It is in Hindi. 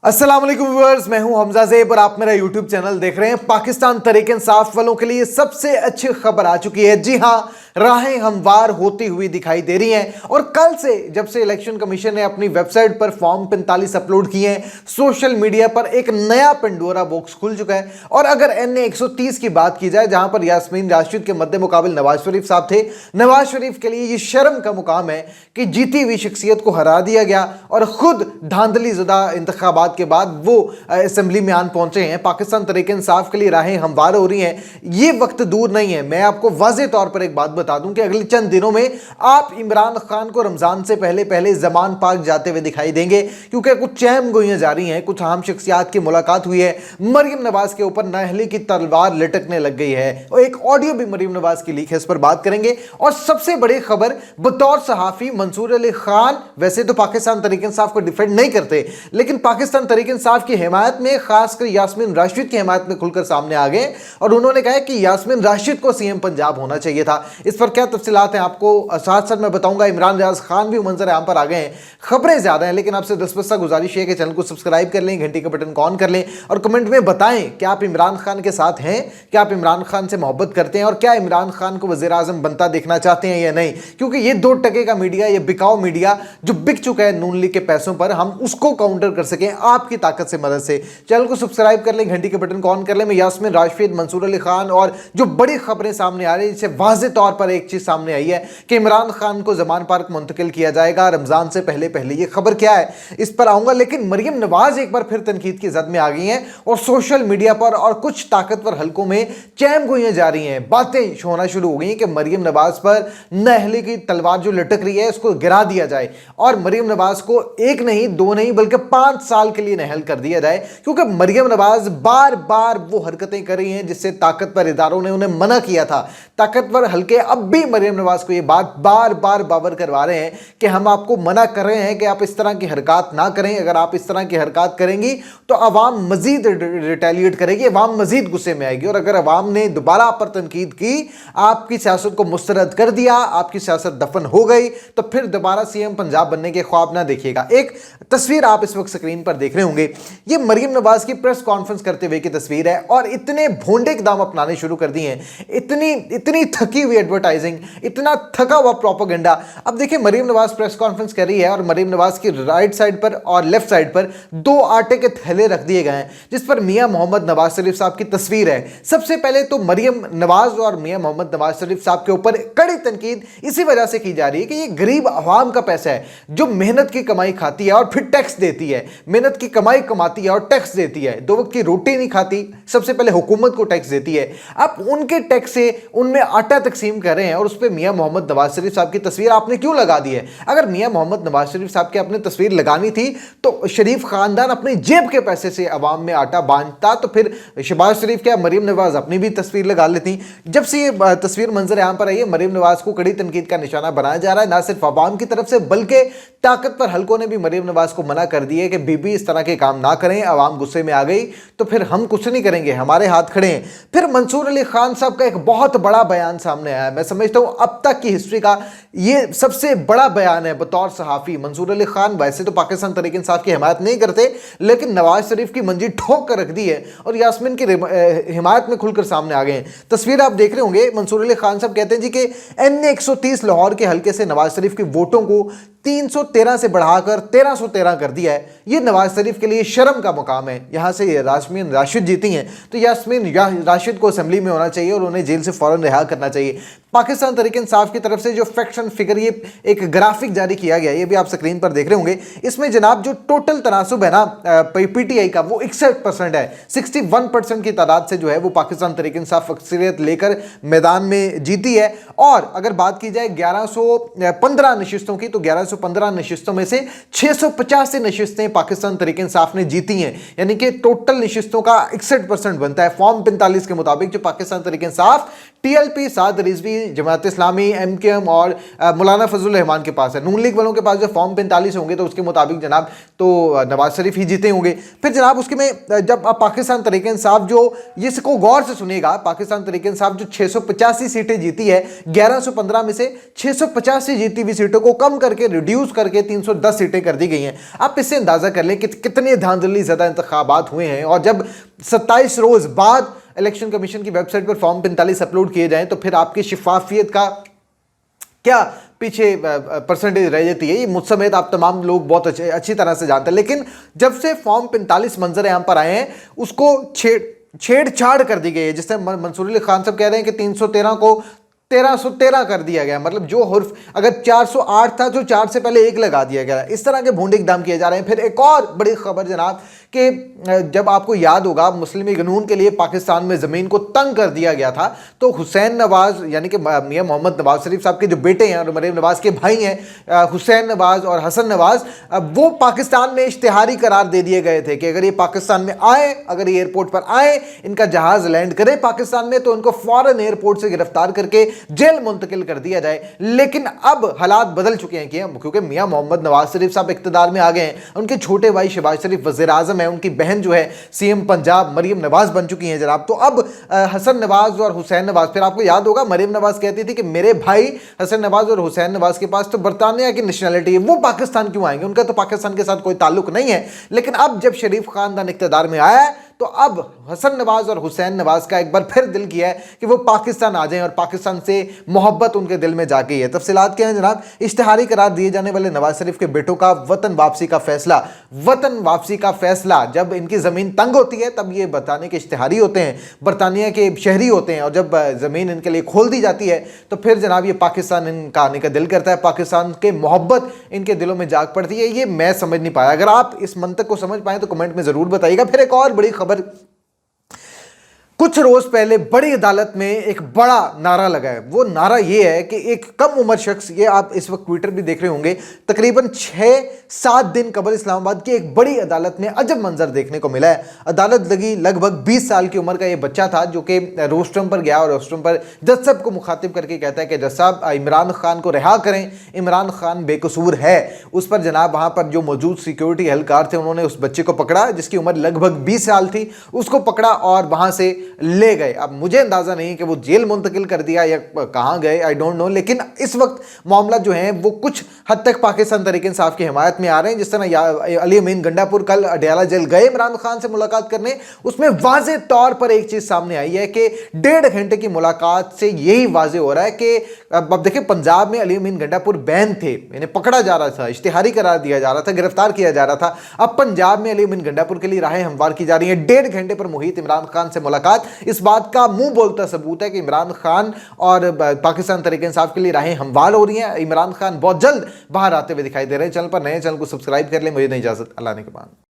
अस्सलाम वालेकुम व्यूअर्स, मैं हूं हमजा ज़ेब और आप मेरा यूट्यूब चैनल देख रहे हैं। पाकिस्तान तहरीक इंसाफ वालों के लिए सबसे अच्छी खबर आ चुकी है। जी हां, राहें हमवार होती हुई दिखाई दे रही हैं और कल से जब से इलेक्शन कमीशन ने अपनी वेबसाइट पर फॉर्म 45 अपलोड किए हैं, सोशल मीडिया पर एक नया पेंडोरा बॉक्स खुल चुका है। और अगर NA 130 की बात की जाए, जहां पर यास्मीन राशिद के मद्दे मुकाबिल नवाज शरीफ साहब थे, नवाज शरीफ के लिए यह शर्म का मुकाम है कि जीती हुई शख्सियत को हरा दिया गया और खुद धांधलीज़ुदा इंतखाबात के बाद वो असेंबली में आन पहुंचे हैं। पाकिस्तान तहरीक इंसाफ के लिए राहें हमवार हो रही हैं। ये वक्त दूर नहीं है। मैं आपको वाज़ेह तौर पर एक बात बता दूं कि अगले चंद दिनों में आप इमरान खान को रमजान से पहले पहले जमान पार्क जाते हुए दिखाई देंगे, क्योंकि कुछ चैम गोइयां जारी हैं, कुछ अहम शख्सियात की मुलाकात हुई है। मरियम नवाज के ऊपर नाअहली की तलवार लटकने लग गई है और एक ऑडियो भी मरियम नवाज की लीक है, इस पर बात करेंगे। और सबसे बड़ी खबर, बतौर सहाफी मंसूर अली खान वैसे तो पाकिस्तान तहरीक इंसाफ को डिफेंड नहीं करते, लेकिन पाकिस्तान तहरीक इंसाफ की हिमायत में, खासकर यास्मीन राशिद की हिमायत में खुलकर सामने आ गए और उन्होंने कहा कि यास्मीन राशिद को सीएम पंजाब होना चाहिए था। इस पर क्या तफसीलात हैं आपको साथ साथ मैं बताऊंगा। इमरान रियाज खान भी मंजर आम पर आ गए हैं। खबरें ज्यादा हैं, लेकिन आपसे दस्तबस्ता गुजारिश है कि चैनल को सब्सक्राइब कर लें, घंटी का बटन ऑन कर लें और कमेंट में बताएं कि आप इमरान खान के साथ हैं, क्या आप इमरान खान से मोहब्बत करते हैं और क्या इमरान खान को वज़ीर आज़म बनता देखना चाहते हैं या नहीं। क्योंकि ये 2 टके का मीडिया, ये बिकाऊ मीडिया जो बिक चुका है नून लीग के पैसों पर, हम उसको काउंटर कर सकें आपकी ताकत से, मदद से। चैनल को सब्सक्राइब कर लें, घंटी के बटन को ऑन कर लें। मैं यास्मीन राशिद, मंसूर अली खान और जो बड़ी खबरें सामने आ रही है, जिससे वाज़ेह तौर पर एक चीज सामने आई है कि इमरान खान को जमान पार्क मुंतकिल किया जाएगा रमजान से पहले पहले। ये खबर क्या है, इस पर आऊंगा। लेकिन मरियम नवाज एक बार फिर तनकीद की जद में आ गई हैं और सोशल मीडिया पर और कुछ ताकतवर हलकों में चैम गोइयां जा रही हैं, बातें होना शुरू हो गई कि मरियम नवाज पर नाअहली की तलवार जो लटक रही है उसको गिरा दिया जाए और मरियम नवाज को 1 नहीं 2 नहीं बल्कि 5 साल के लिए नाअहल कर दिया जाए। क्योंकि मरियम नवाज बार बार वो हरकतें कर रही हैं जिससे ताकतवर इदारों ने उन्हें मना किया था। ताकतवर हल्के अब भी मरियम नवाज को ये बात बार बार बावर करवा रहे हैं कि हम आपको मना कर रहे हैं कि आप इस तरह की हरकत ना करें। अगर आप इस तरह की हरकत करेंगी तो अवाम मजीद रिटेलिएट करेगी, अवाम मजीद गुस्से में आएगी। और अगर अवाम ने दोबारा आप पर तनकीद की, आपकी सियासत को मुस्तरद कर दिया, आपकी सियासत दफन हो गई, तो फिर दोबारा सीएम पंजाब बनने के ख्वाब ना देखिएगा। एक तस्वीर आप इस वक्त स्क्रीन पर देख रहे होंगे, ये मरियम नवाज की प्रेस कॉन्फ्रेंस करते हुए की तस्वीर है और इतने भोंडे इक़दाम अपनाने शुरू कर दिए हैं, इतनी थकी हुई एडवर्टाइजिंग, इतना थका हुआ प्रोपेगेंडा। अब देखिए, मरियम नवाज प्रेस कॉन्फ्रेंस कर रही है और मरियम नवाज की राइट साइड पर और लेफ्ट साइड पर 2 आटे के थैले रख दिए गए हैं जिस पर मियां मोहम्मद नवाज शरीफ साहब की तस्वीर है। सबसे पहले तो मरियम नवाज और मियां मोहम्मद नवाज शरीफ साहब के ऊपर कड़ी तनकीद इसी वजह से की जा रही है कि ये गरीब अवाम का पैसा है जो मेहनत की कमाई खाती है और फिर टैक्स देती है, मेहनत की कमाई कमाती है और टैक्स देती है, 2 वक्त की रोटी नहीं खाती, सबसे पहले हुकूमत को टैक्स देती है। आप उनके टैक्स से उनमें आटा तकसीम कर रहे हैं और उस पर मियां मोहम्मद नवाज शरीफ साहब की तस्वीर आपने क्यों लगा दी है? अगर मियां मोहम्मद नवाज शरीफ साहब की अपनी तस्वीर लगानी थी तो शरीफ खानदान अपनी जेब के पैसे से अवाम में आटा बांटता, तो फिर शहबाज शरीफ क्या मरियम नवाज अपनी भी तस्वीर लगा लेती। जब से ये तस्वीर मंजर आम पर आई है, मरियम नवाज को कड़ी तनकीद का निशाना बनाया जा रहा है, ना सिर्फ अवाम की तरफ से बल्कि ताकतवर हलकों ने भी मरियम नवाज को मना कर दिया है कि बीबी इस तरह के काम ना करें, अवाम गुस्से में आ गई तो फिर हम कुछ नहीं करेंगे, हमारे हाथ खड़े हैं। फिर मंसूर अली खान साहब का एक बहुत बड़ा बयान सामने आया, मैं समझता हूं अब तक की हिस्ट्री का ये सबसे बड़ा बयान है बतौर सहाफी। मंसूर अली खान वैसे तो पाकिस्तान तहरीक इंसाफ की हिमायत नहीं करते, लेकिन नवाज शरीफ की मंजी ठोक कर रख दी है और यास्मीन की हिमायत में खुलकर सामने आ गए हैं। तस्वीर आप देख रहे होंगे, मंसूर अली खान साहब कहते हैं जी कि NA 130 लाहौर के हल्के से नवाज शरीफ की वोटों को 313 से बढ़ाकर 1313 कर दिया है। ये नवाज शरीफ के लिए शर्म का मुकाम है। यहाँ से यास्मीन राशिद जीती हैं तो यास्मीन राशिद को असेंबली में होना चाहिए और उन्हें जेल से फौरन रिहा करना चाहिए। पाकिस्तान तहरीक इंसाफ की तरफ से जो फैक्ट एंड फिगर, ये एक ग्राफिक जारी किया गया, ये भी आप स्क्रीन पर देख रहे होंगे। इसमें जनाब जो टोटल तनासुब है ना PTI का, वो 61% है। 61% की तादाद से जो है वो पाकिस्तान तहरीक इंसाफ अक्सरियत लेकर मैदान में जीती है। और अगर बात की जाए 1115 नशिस्तों की, तो 1115 नशिस्तों में से 685 नशिस्तें पाकिस्तान तहरीक इंसाफ ने जीती हैं, यानी कि टोटल नशिस्तों का 61% बनता है फॉर्म 45 के मुताबिक, जो पाकिस्तान तहरीक इंसाफ TLP, साद रिजवी, जमात इस्लामी, MKM और मौलाना फजल रहमान के पास है। नून लीग वालों के पास जो फॉर्म 45 होंगे तो उसके मुताबिक जनाब तो नवाज शरीफ ही जीते होंगे। फिर जनाब उसके में जब आप पाकिस्तान तहरीक इंसाफ जो, ये इसको गौर से सुनिएगा, पाकिस्तान तहरीक इंसाफ जो 685 सीटें जीती है, 1115 में से 685 जीती हुई सीटों को कम करके रिड्यूस करके 310 सीटें कर दी गई हैं। आप इससे अंदाजा कर लें कि कितने धांधली ज़्यादा इंतखाबात हुए हैं। और जब 27 रोज बाद इलेक्शन कमीशन की वेबसाइट पर फॉर्म 45 अपलोड किए जाएं तो फिर आपकी शिफाफियत का क्या पीछे परसेंटेज रह जाती है, ये मुझ समेत आप तमाम लोग बहुत अच्छी तरह से जानते हैं। लेकिन जब से फॉर्म 45 मंजर आम पर आए हैं उसको छेड़छाड़ कर दी गई है, जिससे मंसूर अली खान साहब कह रहे हैं कि 313 को 1313 कर दिया गया। मतलब जो हुर्फ अगर 408 था तो 4 से पहले 1 लगा दिया गया। इस तरह के भोंडे इकदाम किए जा रहे हैं। फिर एक और बड़ी खबर जनाब कि जब आपको याद होगा मुस्लिम गनून के लिए पाकिस्तान में ज़मीन को तंग कर दिया गया था, तो हुसैन नवाज यानी कि मियां मोहम्मद नवाज शरीफ साहब के जो बेटे हैं और मरीम नवाज के भाई हैं हुसैन नवाज और हसन नवाज, वो पाकिस्तान में इश्तिहारी करार दे दिए गए थे कि अगर ये पाकिस्तान में आए, अगर ये एयरपोर्ट पर आए, इनका जहाज़ लैंड करे पाकिस्तान में, तो इनको फ़ौरन एयरपोर्ट से गिरफ्तार करके जेल मुंतकिल कर दिया जाए। लेकिन अब हालात बदल चुके हैं क्योंकि मियां मोहम्मद नवाज शरीफ साहब इक़्तिदार में आ गए हैं। उनके छोटे भाई शहबाज शरीफ वज़ीर आज़म है, उनकी बहन जो है सीएम पंजाब मरीम नवाज बन चुकी हैं जनाब। तो अब हसन नवाज और हुसैन नवाज, फिर आपको याद होगा मरीम नवाज कहती थी कि मेरे भाई हसन नवाज और हुसैन नवाज के पास तो बरतानिया की नेशनलिटी है, वो पाकिस्तान क्यों आएंगे, उनका तो पाकिस्तान के साथ कोई ताल्लुक नहीं है। लेकिन अब जब शरीफ खानदान इक़्तिदार में आया है तो अब हसन नवाज और हुसैन नवाज का एक बार फिर दिल किया है कि वो पाकिस्तान आ जाएं और पाकिस्तान से मोहब्बत उनके दिल में जागी है। तफसीलात क्या हैं जनाब? इश्तिहारी करार दिए जाने वाले नवाज शरीफ के बेटों का वतन वापसी का फैसला, जब इनकी ज़मीन तंग होती है तब ये बरतानिया के इश्तिहारी होते हैं, बरतानिया के शहरी होते हैं, और जब ज़मीन इनके लिए खोल दी जाती है तो फिर जनाब ये पाकिस्तान इनका आने का दिल करता है, पाकिस्तान के मोहब्बत इनके दिलों में जाग पड़ती है। ये मैं समझ नहीं पाया। अगर आप इस मंतक को समझ पाएँ तो कमेंट में ज़रूर बताइएगा। फिर एक और बड़ी खबर, कुछ रोज पहले बड़ी अदालत में एक बड़ा नारा लगा है। वो नारा ये है कि एक कम उम्र शख्स, ये आप इस वक्त ट्विटर भी देख रहे होंगे, तकरीबन 6-7 दिन कबल इस्लामाबाद की एक बड़ी अदालत में अजब मंजर देखने को मिला है। अदालत लगी लगभग 20 साल की उम्र का ये बच्चा था जो कि रोस्ट्रम पर गया और रोस्ट्रम पर जज साहब को मुखातिब करके कहता है कि जज साहब इमरान खान को रिहा करें, इमरान खान बेकसूर है। उस पर जनाब वहाँ पर जो मौजूद सिक्योरिटी एहलकार थे उन्होंने उस बच्चे को पकड़ा जिसकी उम्र लगभग 20 साल थी, उसको पकड़ा और वहाँ से ले गए। अब मुझे अंदाजा नहीं कि वो जेल मुंतकिल कर दिया या कहां गए, आई डोंट नो। लेकिन इस वक्त मामला जो है वो कुछ हद तक पाकिस्तान तहरीक इंसाफ की हिमायत में आ रहे हैं। जिस तरह अली अमीन गंडापुर कल अडयाला जेल गए इमरान खान से मुलाकात करने, उसमें वाज़े तौर पर एक चीज सामने आई है कि 1.5 घंटे की मुलाकात से यही वाज़े हो रहा है कि अब देखिए पंजाब में अली अमीन गंडापुर बैन थे, इन्हें पकड़ा जा रहा था, इश्तिहारी करार दिया जा रहा था, गिरफ्तार किया जा रहा था। अब पंजाब में अली अमीन गंडापुर के लिए राहें हमवार की जा रही है। 1.5 घंटे पर मुहित इमरान खान से मुलाकात इस बात का मुंह बोलता सबूत है कि इमरान खान और पाकिस्तान तहरीक इंसाफ के लिए राहें हमवार हो रही हैं। इमरान खान बहुत जल्द बाहर आते हुए दिखाई दे रहे हैं। चैनल पर नए, चैनल को सब्सक्राइब कर लें। मुझे नहीं इजाजत, अल्लाह ने के बाद।